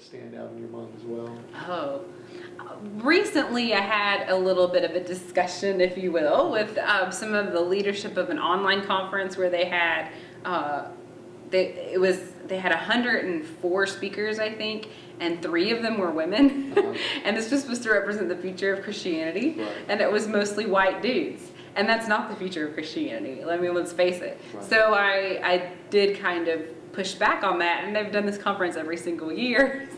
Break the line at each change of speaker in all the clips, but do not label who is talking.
that stand out in your mind as well?
Oh, recently I had a little bit of a discussion, if you will, with some of the leadership of an online conference where they had they had 104 speakers, I think, and 3 of them were women. And this was supposed to represent the future of Christianity,
Right.
and it was mostly white dudes. And that's not the future of Christianity. I mean, let's face it.
Right.
So I did kind of push back on that, and they've done this conference every single year.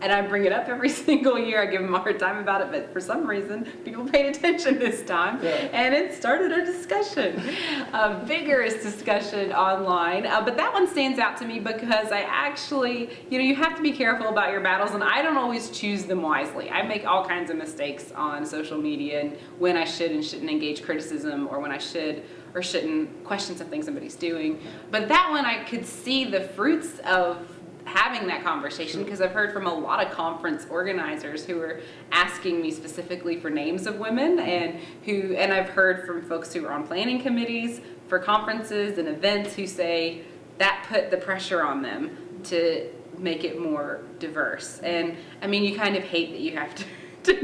And I bring it up every single year. I give them a hard time about it, but for some reason, people paid attention this time,
Yeah.
and it started a discussion, a vigorous discussion online. But that one stands out to me because I actually, you have to be careful about your battles, and I don't always choose them wisely. I make all kinds of mistakes on social media, and when I should and shouldn't engage criticism, or when I should or shouldn't question something somebody's doing. But that one, I could see the fruits of having that conversation, because I've heard from a lot of conference organizers who are asking me specifically for names of women, and I've heard from folks who are on planning committees for conferences and events who say that put the pressure on them to make it more diverse. And I mean, you kind of hate that you have to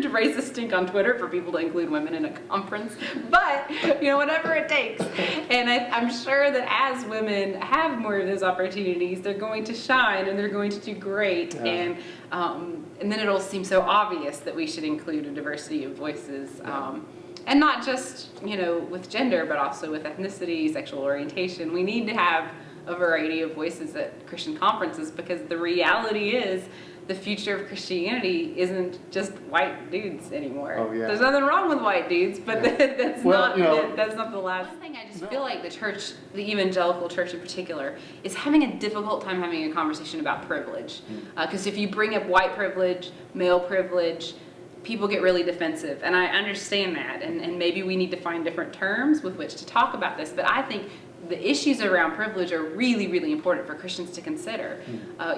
raise a stink on Twitter for people to include women in a conference, but whatever it takes. And I'm sure that as women have more of those opportunities, they're going to shine and they're going to do great. Yeah. And then it'll seem so obvious that we should include a diversity of voices, and not just with gender, but also with ethnicity, sexual orientation. We need to have a variety of voices at Christian conferences, because the reality is the future of Christianity isn't just white dudes anymore.
Oh, yeah.
There's nothing wrong with white dudes, but that's not the last thing. I just feel like the church, the evangelical church in particular, is having a difficult time having a conversation about privilege. Because if you bring up white privilege, male privilege, people get really defensive, and I understand that, and maybe we need to find different terms with which to talk about this, but I think the issues around privilege are really, really important for Christians to consider.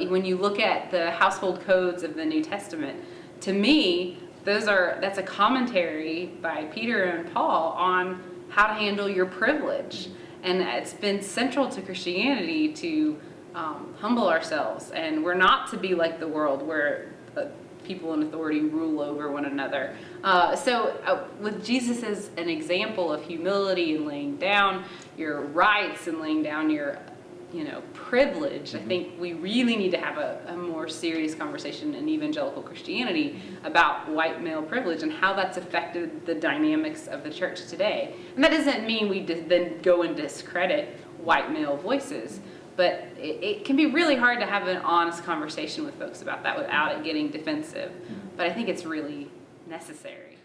When you look at the household codes of the New Testament, to me, that's a commentary by Peter and Paul on how to handle your privilege. And it's been central to Christianity to humble ourselves. And we're not to be like the world where people in authority rule over one another. With Jesus as an example of humility and laying down your rights and laying down your privilege, I think we really need to have a more serious conversation in evangelical Christianity about white male privilege and how that's affected the dynamics of the church today. And that doesn't mean we then go and discredit white male voices, but it can be really hard to have an honest conversation with folks about that without it getting defensive. But I think it's really necessary.